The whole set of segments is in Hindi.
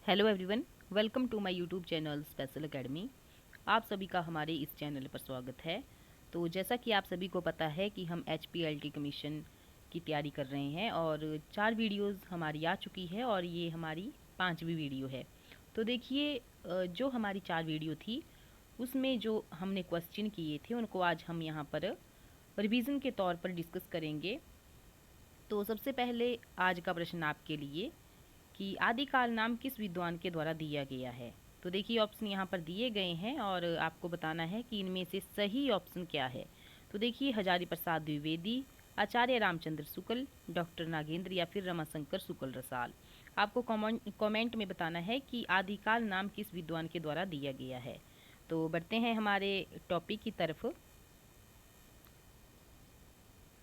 Hello everyone, welcome to my YouTube channel special academy. आप सभी का हमारे इस चैनल पर स्वागत है। तो जैसा कि आप सभी को पता है कि हम HPLT कमीशन की तैयारी कर रहे हैं और 4 वीडियोस हमारी आ चुकी है और ये हमारी 5वीं वीडियो है। तो देखिए, जो हमारी 4 वीडियो थी उसमें जो हमने क्वेश्चन किए थे उनको आज हम यहाँ पर रिवीजन के तौर पर डिस्कस करेंगे। तो सबसे पहले आज का प्रश्न आपके लिए कि आदिकाल नाम किस विद्वान के द्वारा दिया गया है। तो देखिए, ऑप्शन यहाँ पर दिए गए हैं और आपको बताना है कि इनमें से सही ऑप्शन क्या है। तो देखिए, हजारी प्रसाद द्विवेदी, आचार्य रामचंद्र शुक्ल, डॉक्टर नागेंद्र या फिर रमाशंकर शुक्ल रसाल। आपको कमेंट में बताना है कि आदिकाल नाम किस विद्वान के द्वारा दिया गया है। तो बढ़ते हैं हमारे टॉपिक की तरफ।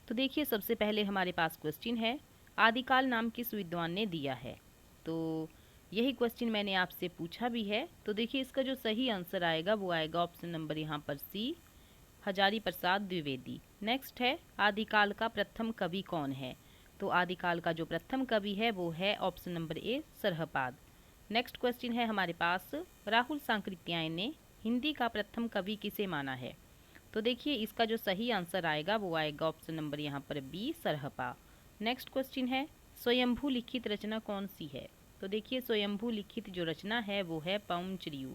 तो देखिए, सबसे पहले हमारे पास क्वेश्चन है, आदिकाल नाम किस विद्वान ने दिया है। तो यही क्वेश्चन मैंने आपसे पूछा भी है। तो देखिए, इसका जो सही आंसर आएगा वो आएगा ऑप्शन नंबर यहाँ पर सी, हजारी प्रसाद द्विवेदी। नेक्स्ट है, आदिकाल का प्रथम कवि कौन है। तो आदिकाल का जो प्रथम कवि है वो है option number A, Sarahapada. Next question है हमारे पास, राहुल सांकृत्यायन ने हिंदी का प्रथम कवि किसे माना है। तो देखिए, इसका जो सही आंसर आएगा वो आएगा ऑप्शन नंबर यहाँ पर बी, सरहपा। नेक्स्ट क्वेश्चन है, स्वयंभू लिखित रचना कौन सी है। तो देखिए, स्वयंभू लिखित जो रचना है वो है पौंचर्यू।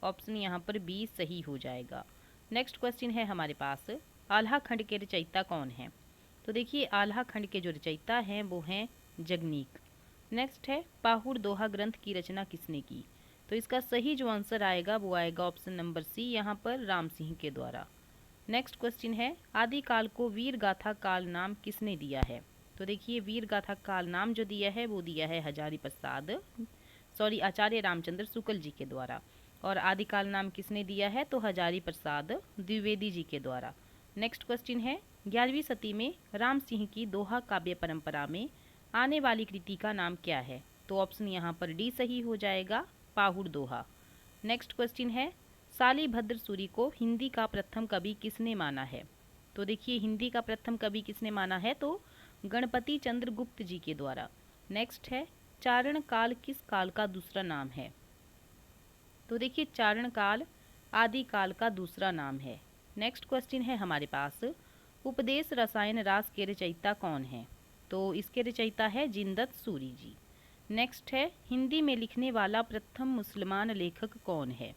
ऑप्शन यहाँ पर बी सही हो जाएगा। नेक्स्ट क्वेश्चन है हमारे पास, आल्हा खंड के रचयिता कौन है। तो देखिए, आल्हा खंड के जो रचयिता हैं वो हैं जगनीक। नेक्स्ट है, पाहुड़ दोहा ग्रंथ की रचना किसने की। तो इसका सही जो आंसर आएगा वो आएगा ऑप्शन नंबर सी, यहाँ पर राम सिंह के द्वारा। नेक्स्ट क्वेश्चन है, आदिकाल को वीर गाथा काल नाम किसने दिया है। तो देखिए, वीर गाथा काल नाम जो दिया है वो दिया है आचार्य रामचंद्र शुक्ल जी के द्वारा। और आदिकाल नाम किसने दिया है, तो हजारी प्रसाद द्विवेदी जी के द्वारा। नेक्स्ट क्वेश्चन है, 11वीं सदी में राम सिंह की दोहा काव्य परंपरा में आने वाली कृति का नाम क्या है। तो ऑप्शन यहाँ पर डी सही हो जाएगा, पाहुड़ दोहा। नेक्स्ट क्वेश्चन है, शालिभद्र सूरी को हिंदी का प्रथम कवि किसने माना है। तो देखिए, हिंदी का प्रथम कवि किसने माना है, तो गणपति चंद्र गुप्त जी के द्वारा। नेक्स्ट है, चारण काल किस काल का दूसरा नाम है। तो देखिए, चारण काल आदि काल का दूसरा नाम है। नेक्स्ट क्वेश्चन है हमारे पास, उपदेश रसायन रास के रचयिता कौन है। तो इसके रचयिता है जिनदत्त सूरी जी। नेक्स्ट है, हिंदी में लिखने वाला प्रथम मुसलमान लेखक कौन है।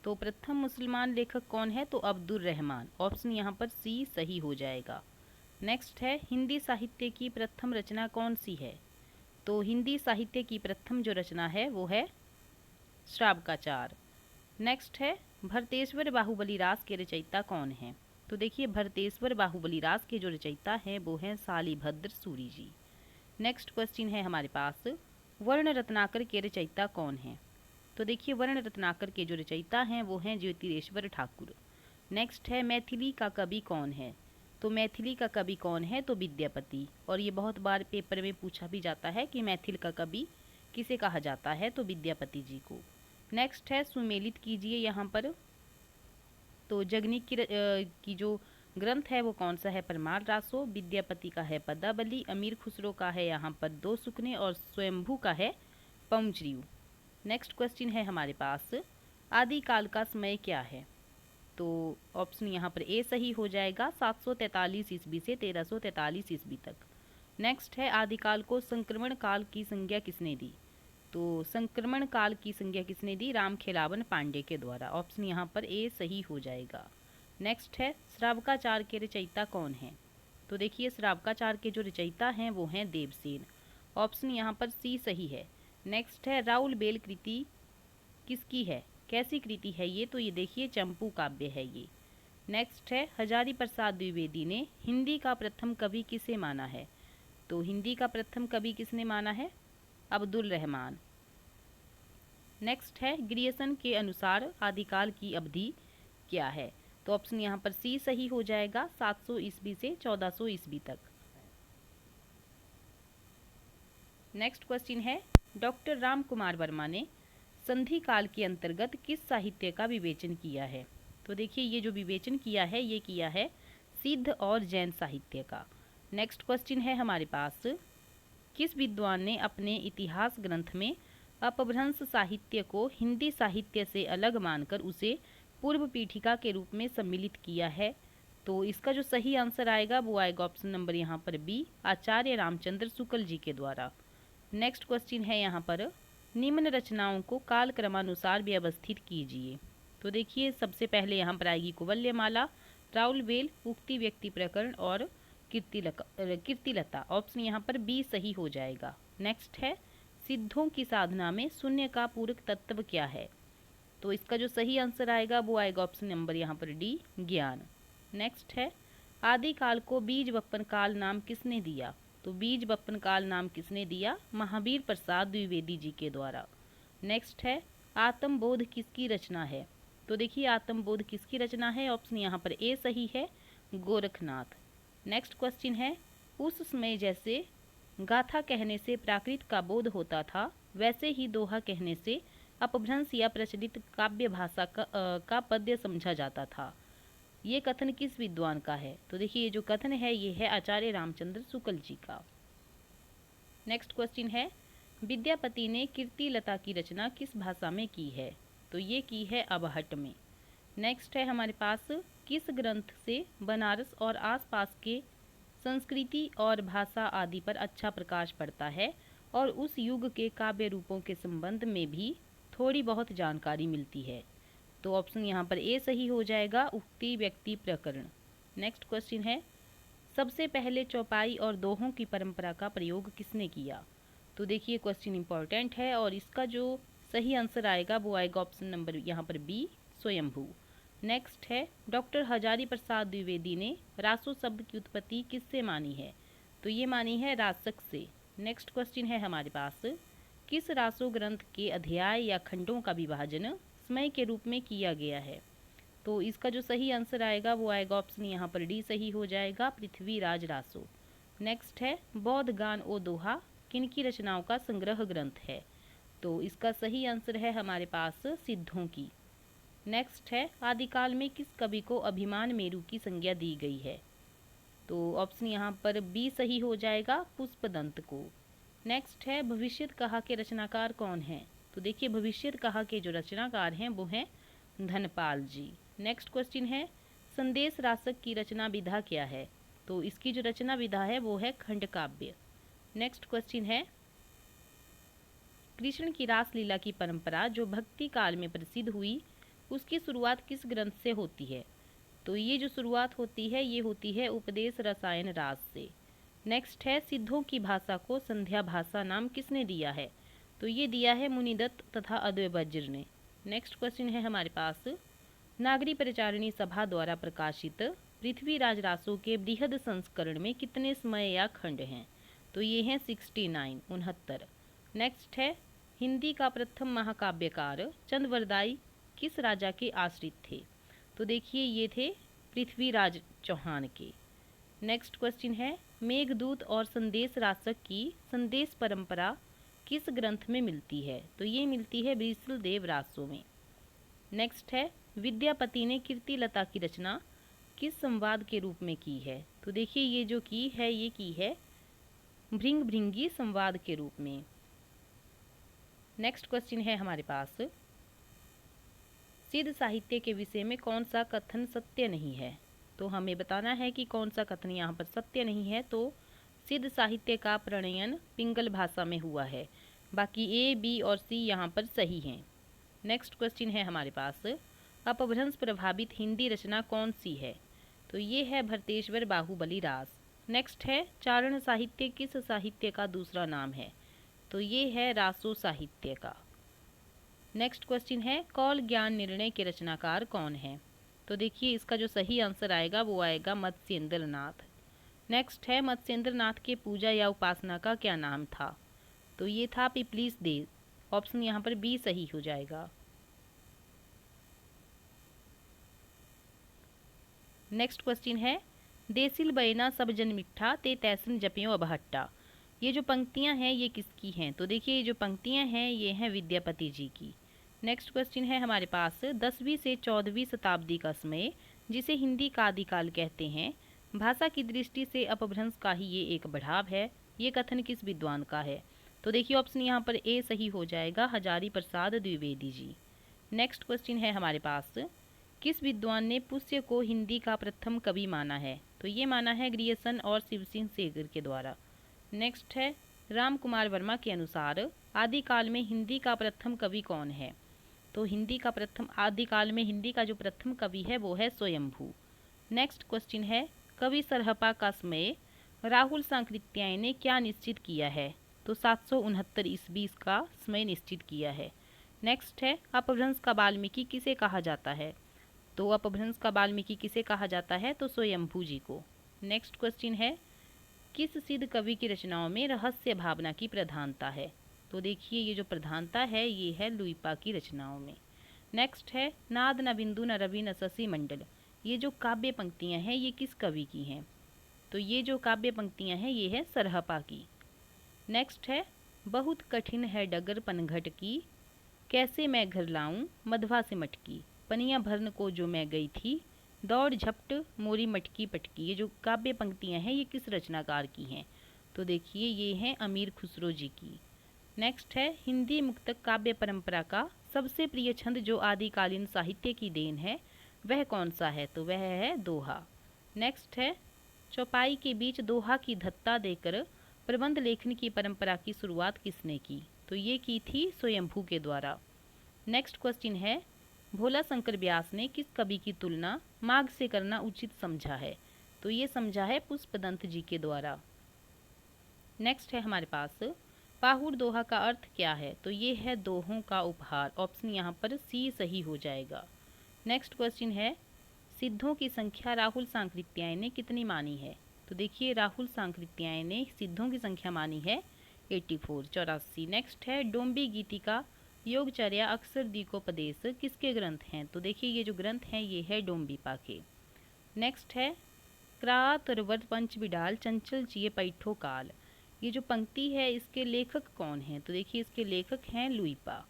तो प्रथम मुसलमान लेखक कौन है, तो अब्दुल रहमान। ऑप्शन यहाँ पर सी सही हो जाएगा। नेक्स्ट है, हिंदी साहित्य की प्रथम रचना कौन सी है। तो हिंदी साहित्य की प्रथम जो रचना है वो है श्रावकाचार। नेक्स्ट है, भरतेश्वर बाहुबली रास के रचयिता कौन है। तो देखिए, भरतेश्वर बाहुबली रास के जो रचयिता हैं वो हैं शालिभद्र सूरी जी। नेक्स्ट क्वेश्चन है हमारे पास, वर्ण रत्नाकर के रचयिता कौन है। तो देखिए, वर्ण रत्नाकर के जो रचयिता हैं वो हैं ज्योतिरेश्वर ठाकुर। नेक्स्ट है, मैथिली का कवि कौन है। तो मैथिली का कवि कौन है, तो विद्यापति। और ये बहुत बार पेपर में पूछा भी जाता है कि मैथिल का कवि किसे कहा जाता है, तो विद्यापति जी को। नेक्स्ट है, सुमेलित कीजिए यहाँ पर। तो जगनीक की जो ग्रंथ है वो कौन सा है, परमार रासो। विद्यापति का है पदावली। अमीर खुसरो का है यहाँ पर दो सुकने। और स्वयंभू का है पौंचर्यू। नेक्स्ट क्वेश्चन है हमारे पास, आदिकाल का समय क्या है। तो ऑप्शन यहाँ पर ए सही हो जाएगा, 743 ईस्वी से 1343 ईस्वी तक। नेक्स्ट है, आदिकाल को संक्रमण काल की संज्ञा किसने दी। तो संक्रमण काल की संज्ञा किसने दी, राम खेलावन पांडे के द्वारा। ऑप्शन यहाँ पर ए सही हो जाएगा। नेक्स्ट है, श्रावकाचार के रचयिता कौन है। तो देखिए, श्रावकाचार के जो रचयिता हैं वो हैं देवसेन। ऑप्शन यहाँ पर सी सही है। नेक्स्ट है, राउल बेल कृति किसकी है, कैसी कृति है ये। तो ये देखिए, चंपू काव्य है ये। नेक्स्ट है, हजारी प्रसाद द्विवेदी ने हिंदी का प्रथम कवि किसे माना है। तो हिंदी का प्रथम कवि किसने माना है, अब्दुल रहमान। नेक्स्ट है, ग्रियर्सन के अनुसार आदिकाल की अवधि क्या है। तो ऑप्शन यहाँ पर सी सही हो जाएगा, 700 ईस्वी से 1400 ईस्वी तक। नेक्स्ट क्वेश्चन है, डॉक्टर राम कुमार वर्मा ने संधि काल के अंतर्गत किस साहित्य का विवेचन किया है। तो देखिए, ये जो विवेचन किया है ये किया है सिद्ध और जैन साहित्य का। नेक्स्ट क्वेश्चन है हमारे पास, किस विद्वान ने अपने इतिहास ग्रंथ में अपभ्रंश साहित्य को हिंदी साहित्य से अलग मानकर उसे पूर्व पीठिका के रूप में सम्मिलित किया है। तो इसका जो सही आंसर आएगा वो आएगा ऑप्शन नंबर यहाँ पर बी, आचार्य रामचंद्र शुक्ल जी के द्वारा। नेक्स्ट क्वेश्चन है यहाँ पर, निम्न रचनाओं को काल क्रमानुसार व्यवस्थित कीजिए। तो देखिए सबसे पहले यहाँ पर आएगी कुवल्यमाला, राउलवेल, उक्ति व्यक्ति प्रकरण और कीर्तिलता। ऑप्शन यहाँ पर बी सही हो जाएगा। नेक्स्ट है, सिद्धों की साधना में शून्य का पूरक तत्व क्या है। तो इसका जो सही आंसर आएगा वो आएगा ऑप्शन नंबर यहाँ पर डी, ज्ञान। नेक्स्ट है, आदिकाल को बीज वपन काल नाम किसने दिया। तो बीज वपन काल नाम किसने दिया, महावीर प्रसाद द्विवेदी जी के द्वारा। नेक्स्ट है, आत्मबोध किसकी रचना है। तो देखिए आत्मबोध किसकी रचना है, ऑप्शन यहाँ पर ए सही है, गोरखनाथ। नेक्स्ट क्वेश्चन है, उस समय जैसे गाथा कहने से प्राकृत का बोध होता था, वैसे ही दोहा कहने से अपभ्रंश या प्रचलित काव्य भाषा का पद्य समझा जाता था। ये कथन किस विद्वान का है। तो देखिए ये जो कथन है ये है आचार्य रामचंद्र शुक्ल जी का। नेक्स्ट क्वेश्चन है, विद्यापति ने कीर्तिलता की रचना किस भाषा में की है। तो ये की है अबहट में। नेक्स्ट है हमारे पास, किस ग्रंथ से बनारस और आसपास के संस्कृति और भाषा आदि पर अच्छा प्रकाश पड़ता है और उस युग के काव्य रूपों के संबंध में भी थोड़ी बहुत जानकारी मिलती है। तो ऑप्शन यहाँ पर ए सही हो जाएगा, उक्ति व्यक्ति प्रकरण। नेक्स्ट क्वेश्चन है, सबसे पहले चौपाई और दोहों की परंपरा का प्रयोग किसने किया। तो देखिए क्वेश्चन इंपॉर्टेंट है और इसका जो सही आंसर आएगा वो आएगा ऑप्शन नंबर यहाँ पर बी, स्वयंभू। नेक्स्ट है, डॉक्टर हजारी प्रसाद द्विवेदी ने रासो शब्द की उत्पत्ति किससे मानी है। तो ये मानी है रासक से। नेक्स्ट क्वेश्चन है हमारे पास, किस रासो ग्रंथ के अध्याय या खंडों का विभाजन समय के रूप में किया गया है। तो इसका जो सही आंसर आएगा वो आएगा ऑप्शन यहाँ पर डी सही हो जाएगा, पृथ्वीराज रासो। नेक्स्ट है, बौद्ध गान ओ दोहा किनकी रचनाओं का संग्रह ग्रंथ है। तो इसका सही आंसर है हमारे पास सिद्धों की। नेक्स्ट है, आदिकाल में किस कवि को अभिमान मेरु की संज्ञा दी गई है। तो ऑप्शन यहाँ पर बी सही हो जाएगा, पुष्पदंत को। नेक्स्ट है, भविष्यत कहा के रचनाकार कौन हैं। तो देखिए भविष्यत कहा के जो रचनाकार हैं वो हैं धनपाल जी। नेक्स्ट क्वेश्चन है, संदेश रासक की रचना विधा क्या है। तो इसकी जो रचना विधा है वो है खंड काव्य। नेक्स्ट क्वेश्चन है, कृष्ण की रासलीला की परंपरा जो भक्ति काल में प्रसिद्ध हुई उसकी शुरुआत किस ग्रंथ से होती है। तो ये जो शुरुआत होती है ये होती है उपदेश रसायन रास से। नेक्स्ट है, सिद्धों की भाषा को संध्या भाषा नाम किसने दिया है। तो ये दिया है मुनिदत्त तथा अद्वै वज्र ने। नेक्स्ट क्वेश्चन है हमारे पास, नागरी परिचारिणी सभा द्वारा प्रकाशित पृथ्वीराज रासो के बृहद संस्करण में कितने समय या खंड हैं। तो ये हैं 69, 69। नेक्स्ट है, हिंदी का प्रथम महाकाव्यकार चंद्रवरदाई किस राजा के आश्रित थे। तो देखिए ये थे पृथ्वीराज चौहान के। नेक्स्ट क्वेश्चन है, मेघदूत और संदेश रासक की संदेश परंपरा किस ग्रंथ में मिलती है। तो ये मिलती है बीसल देव रासो में। नेक्स्ट है, विद्यापति ने कीर्तिलता की रचना किस संवाद के रूप में की है। तो देखिए ये जो की है ये की है भृंग भृंगी संवाद के रूप में। नेक्स्ट क्वेश्चन है हमारे पास, सिद्ध साहित्य के विषय में कौन सा कथन सत्य नहीं है। तो हमें बताना है कि कौन सा कथन यहाँ पर सत्य नहीं है। तो सिद्ध साहित्य का प्रणयन पिंगल भाषा में हुआ है। बाकी ए, बी और सी यहाँ पर सही हैं। नेक्स्ट क्वेश्चन है हमारे पास, अपभ्रंश प्रभावित हिंदी रचना कौन सी है। तो ये है भरतेश्वर बाहुबली रास। नेक्स्ट है, चारण साहित्य किस साहित्य का दूसरा नाम है। तो ये है रासो साहित्य का। नेक्स्ट क्वेश्चन है, कौल ज्ञान निर्णय के रचनाकार कौन है। तो देखिए इसका जो सही आंसर आएगा वो आएगा मत्स्येंद्र नाथ। नेक्स्ट है, मत्स्येंद्र नाथ के पूजा या उपासना का क्या नाम था। तो ये था पिपलीस देव। ऑप्शन यहाँ पर बी सही हो जाएगा। नेक्स्ट क्वेश्चन है, देसिल बैना सब जन मिठा ते तैसन जपियो अबहट्टा। ये जो पंक्तियाँ हैं ये किसकी हैं। तो देखिए ये जो पंक्तियाँ हैं ये हैं विद्यापति जी की। नेक्स्ट क्वेश्चन है हमारे पास, 10वीं से 14वीं शताब्दी का समय जिसे हिंदी का आदिकाल कहते हैं, भाषा की दृष्टि से अपभ्रंश का ही ये एक बढ़ाव है। ये कथन किस विद्वान का है। तो देखिए ऑप्शन यहाँ पर ए सही हो जाएगा, हजारी प्रसाद द्विवेदी जी। नेक्स्ट क्वेश्चन है हमारे पास, किस विद्वान ने पुष्य को हिंदी का प्रथम कवि माना है? तो ये माना है ग्रियर्सन और शिव सिंह सेगर के द्वारा। नेक्स्ट है, राम कुमार वर्मा के अनुसार आदिकाल में हिंदी का प्रथम कवि कौन है? तो हिंदी का प्रथम आदिकाल में हिंदी का जो प्रथम कवि है वो है स्वयंभू। नेक्स्ट क्वेश्चन है, कवि सरहपा का समय राहुल सांकृत्यायन ने क्या निश्चित किया है? तो 769 ईस्वी का समय निश्चित किया है। नेक्स्ट है, अपभ्रंश का वाल्मीकि किसे कहा जाता है? तो अपभ्रंश का वाल्मीकि किसे कहा जाता है? तो स्वयंभू जी को। नेक्स्ट क्वेश्चन है, किस सिद्ध कवि की रचनाओं में रहस्य भावना की प्रधानता है? तो देखिए ये जो प्रधानता है ये है लुइपा की रचनाओं में। नेक्स्ट है, नाद न बिंदु न रवि न शशि मंडल, ये जो काव्य पंक्तियां हैं ये किस कवि की हैं? तो ये जो काव्य पंक्तियां हैं ये है सरहपा की। नेक्स्ट है, बहुत कठिन है डगर पनघट की, कैसे मैं घर लाऊं मधवा से मटकी, पनिया भरन को जो मैं गई थी, दौड़ झपट मोरी मटकी पटकी, ये जो काव्य पंक्तियां हैं ये किस रचनाकार की हैं? तो देखिए ये हैं अमीर खुसरो जी की। नेक्स्ट है, हिंदी मुक्तक काव्य परंपरा का सबसे प्रिय छंद जो आदिकालीन साहित्य की देन है वह कौन सा है? तो वह है दोहा। नेक्स्ट है, चौपाई के बीच दोहा की धत्ता देकर प्रबंध लेखन की परंपरा की शुरुआत किसने की? तो ये की थी स्वयंभू के द्वारा। नेक्स्ट क्वेश्चन है, भोला शंकर व्यास ने किस कवि की तुलना माघ से करना उचित समझा है? तो ये समझा है पुष्पदंत जी के द्वारा। नेक्स्ट है हमारे पास, पाहुड़ दोहा का अर्थ क्या है? तो ये है दोहों का उपहार। ऑप्शन यहाँ पर सी सही हो जाएगा। नेक्स्ट क्वेश्चन है, सिद्धों की संख्या राहुल सांकृत्यायन ने कितनी मानी है? तो देखिए राहुल सांकृत्यायन ने सिद्धों की संख्या मानी है 84 84। नेक्स्ट है, डोम्बी गीतिका योगचर्या अक्षर दीकोपदेश किसके ग्रंथ हैं? तो देखिए ये जो ग्रंथ हैं ये है डोम्बिपा के। नेक्स्ट है, क्रातरवर्त पंच बिडाल चंचल चिये पैठो काल, ये जो पंक्ति है इसके लेखक कौन हैं? तो देखिए इसके लेखक हैं लुइपा।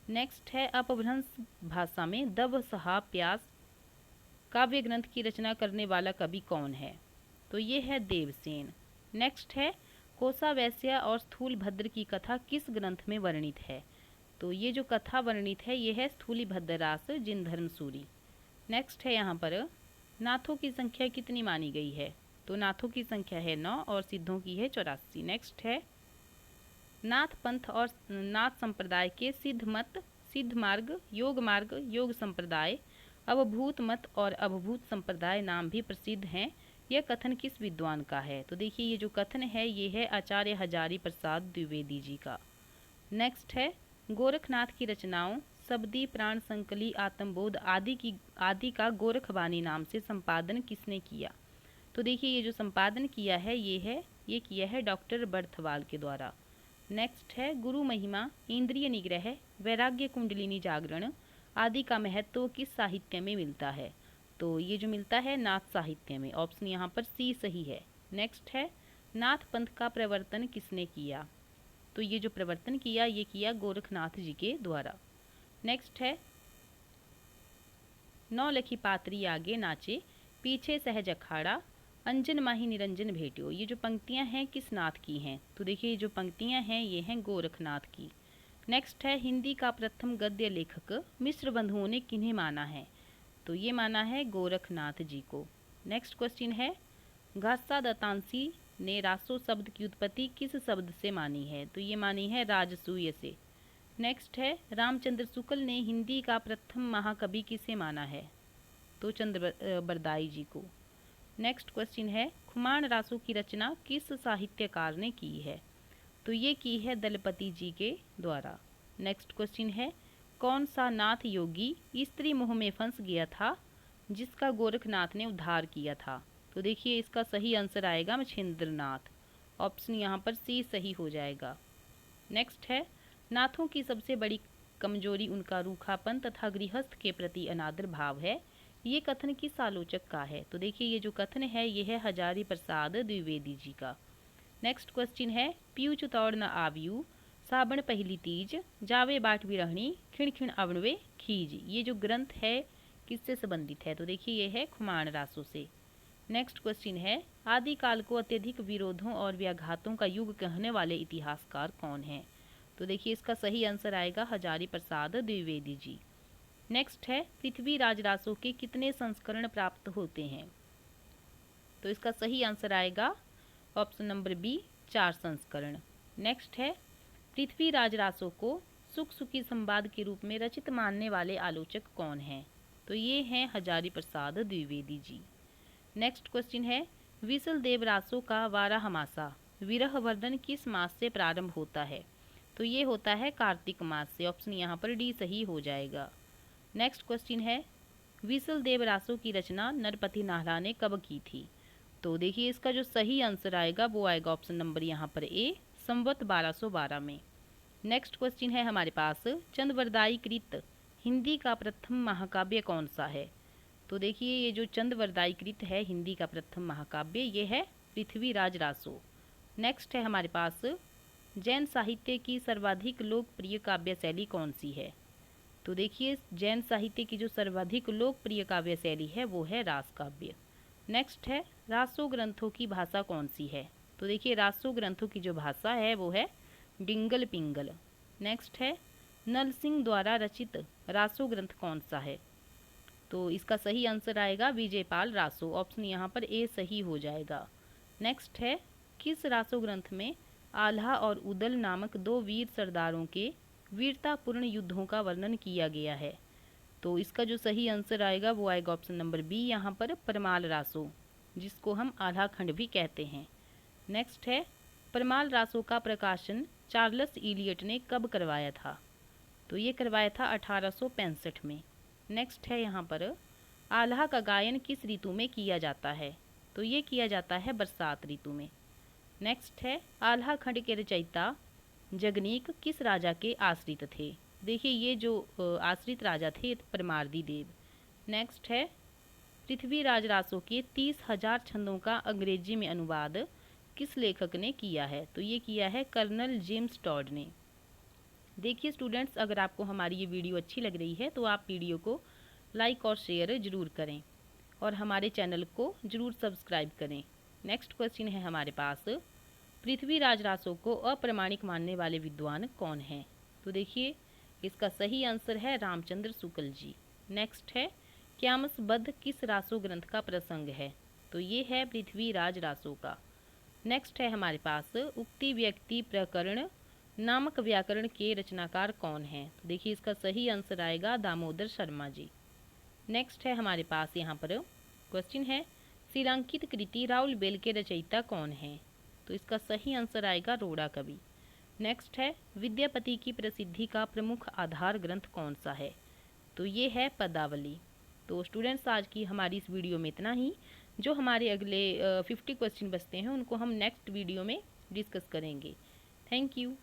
नेक्स्ट है, अपभ्रंश भाषा में दव सहा प्यास काव्य ग्रंथ की रचना करने वाला कवि कौन है? तो ये है देवसेन। नेक्स्ट है, कोसा वैश्या और स्थूल भद्र की कथा किस ग्रंथ में वर्णित है? तो ये जो कथा वर्णित है ये है स्थूली भद्ररास जिनधर्म सूरी। नेक्स्ट है, यहाँ पर नाथों की संख्या कितनी मानी गई है? तो नाथों की संख्या है 9 और सिद्धों की है 84। नेक्स्ट है, नाथ पंथ और नाथ संप्रदाय के सिद्ध मत, सिद्ध मार्ग, योग संप्रदाय, अवभूत मत और अवभूत संप्रदाय नाम भी प्रसिद्ध हैं। यह कथन किस विद्वान का है? तो देखिए ये जो कथन है ये है आचार्य हजारी प्रसाद द्विवेदी जी का। नेक्स्ट है, गोरखनाथ की रचनाओं सबदी प्राण संकली आत्मबोध आदि का गोरखवाणी नाम से संपादन किसने किया? तो देखिए ये जो संपादन किया है ये किया है डॉक्टर बर्थवाल के द्वारा। नेक्स्ट है, गुरु महिमा, इंद्रिय निग्रह, वैराग्य कुंडलिनी जागरण आदि का महत्व किस साहित्य में मिलता है? तो ये जो मिलता है नाथ साहित्य में। ऑप्शन यहाँ पर सी सही है। नेक्स्ट है, नाथ पंथ का प्रवर्तन किसने किया? तो ये जो प्रवर्तन किया ये किया गोरखनाथ जी के द्वारा। नेक्स्ट है, नौ लखी पात्री आगे नाचे पीछे सहज अखाड़ा अंजन माही निरंजन भेटियो, ये जो पंक्तियां हैं किस नाथ की हैं? तो देखिए ये जो पंक्तियां हैं ये हैं गोरखनाथ की। नेक्स्ट है, हिंदी का प्रथम गद्य लेखक मिश्र बंधुओं ने किन्हें माना है? तो ये माना है गोरखनाथ जी को। नेक्स्ट क्वेश्चन है, घासा दत्तांशी ने रासो शब्द की उत्पत्ति किस शब्द से मानी है? तो ये मानी है राजसूय से। नेक्स्ट है, रामचंद्र शुक्ल ने हिंदी का प्रथम महाकवि किसे माना है? तो चंद्र बरदाई जी को। नेक्स्ट क्वेश्चन है, खुमान रासो की रचना किस साहित्यकार ने की है? तो ये की है दलपति जी के द्वारा। नेक्स्ट क्वेश्चन है, कौन सा नाथ योगी स्त्री मोह में फंस गया था जिसका गोरखनाथ ने उद्धार किया था? तो देखिए इसका सही आंसर आएगा मछेंद्र नाथ। ऑप्शन यहाँ पर सी सही हो जाएगा। नेक्स्ट है, नाथों की सबसे बड़ी कमजोरी उनका रूखापन तथा गृहस्थ के प्रति अनादर भाव है, ये कथन किस आलोचक का है? तो देखिए ये जो कथन है ये है हजारी प्रसाद द्विवेदी जी का। नेक्स्ट क्वेश्चन है, पीयू चुतौड़ न आव्यू साबण पहली तीज जावे बाट विरहणी खिण खिण अवणवे खीज, ये जो ग्रंथ है किससे संबंधित है? तो देखिए ये है खुमान रासो से। नेक्स्ट क्वेश्चन है, आदिकाल को अत्यधिक विरोधों और व्याघातों का युग कहने वाले इतिहासकार कौन हैं? तो देखिए इसका सही आंसर आएगा हजारी प्रसाद द्विवेदी जी। नेक्स्ट है, पृथ्वीराज रासो के कितने संस्करण प्राप्त होते हैं? तो इसका सही आंसर आएगा ऑप्शन नंबर बी, 4 संस्करण। नेक्स्ट है, पृथ्वीराज रासो को सुख सुखी संवाद के रूप में रचित मानने वाले आलोचक कौन हैं? तो ये हैं हजारी प्रसाद द्विवेदी जी। नेक्स्ट क्वेश्चन है, विसल देव रासो का वाराहमासा विरह वर्णन किस मास से प्रारंभ होता है? तो ये होता है कार्तिक मास से। ऑप्शन यहाँ पर डी सही हो जाएगा। नेक्स्ट क्वेश्चन है, विसल देव रासो की रचना नरपति नाहला ने कब की थी? तो देखिए इसका जो सही आंसर आएगा वो आएगा ऑप्शन नंबर यहाँ पर ए, संवत 1212 में। नेक्स्ट क्वेश्चन है हमारे पास, चंदवरदाई कृत हिंदी का प्रथम महाकाव्य कौन सा है? तो देखिए ये जो चंदवरदाई कृत है हिंदी का प्रथम महाकाव्य, ये है पृथ्वीराज रासो। नेक्स्ट है हमारे पास, जैन साहित्य की सर्वाधिक लोकप्रिय काव्य शैली कौन सी है? तो देखिए जैन साहित्य की जो सर्वाधिक लोकप्रिय काव्य शैली है वो है रास काव्य। नेक्स्ट है, रासो ग्रंथों की भाषा कौन सी है? तो देखिए रासो ग्रंथों की जो भाषा है वो है डिंगल पिंगल। नेक्स्ट है, नल सिंह द्वारा रचित रासो ग्रंथ कौन सा है? तो इसका सही आंसर आएगा विजयपाल रासो। ऑप्शन यहाँ पर ए सही हो जाएगा। नेक्स्ट है, किस रासो ग्रंथ में आल्हा और उदल नामक 2 वीर सरदारों के वीरतापूर्ण युद्धों का वर्णन किया गया है? तो इसका जो सही आंसर आएगा वो आएगा ऑप्शन नंबर बी, यहाँ पर परमाल रासो, जिसको हम आल्हा खंड भी कहते हैं। नेक्स्ट है, परमाल रासो का प्रकाशन चार्ल्स इलियट ने कब करवाया था? तो ये करवाया था 1865 में। नेक्स्ट है यहाँ पर, आल्हा का गायन किस ऋतु में किया जाता है? तो ये किया जाता है बरसात ऋतु में। नेक्स्ट है, आल्हा खंड के रचयिता जगनीक किस राजा के आश्रित थे? देखिए ये जो आश्रित राजा थे परमार्दी देव। नेक्स्ट है, पृथ्वीराज रासो के 30,000 छंदों का अंग्रेजी में अनुवाद किस लेखक ने किया है? तो ये किया है कर्नल जेम्स टॉड ने। देखिए स्टूडेंट्स, अगर आपको हमारी ये वीडियो अच्छी लग रही है तो आप वीडियो को लाइक और शेयर ज़रूर करें और हमारे चैनल को ज़रूर सब्सक्राइब करें। नेक्स्ट क्वेश्चन है हमारे पास, पृथ्वीराज रासो को अप्रामाणिक मानने वाले विद्वान कौन हैं? तो देखिए इसका सही आंसर है रामचंद्र शुक्ल जी। नेक्स्ट है, क्यामसबद्ध किस रासो ग्रंथ का प्रसंग है? तो ये है पृथ्वीराज रासो का। नेक्स्ट है हमारे पास, उक्ति व्यक्ति प्रकरण नामक व्याकरण के रचनाकार कौन हैं? तो देखिए इसका सही आंसर आएगा दामोदर शर्मा जी। नेक्स्ट है हमारे पास यहाँ पर क्वेश्चन है, शिलांकित कृति राउल बेल के रचयिता कौन हैं? तो इसका सही आंसर आएगा रोड़ा कवि। नेक्स्ट है, विद्यापति की प्रसिद्धि का प्रमुख आधार ग्रंथ कौन सा है? तो ये है पदावली। तो स्टूडेंट्स आज की हमारी इस वीडियो में इतना ही। जो हमारे अगले 50 क्वेश्चन बचते हैं उनको हम नेक्स्ट वीडियो में डिस्कस करेंगे। Thank you.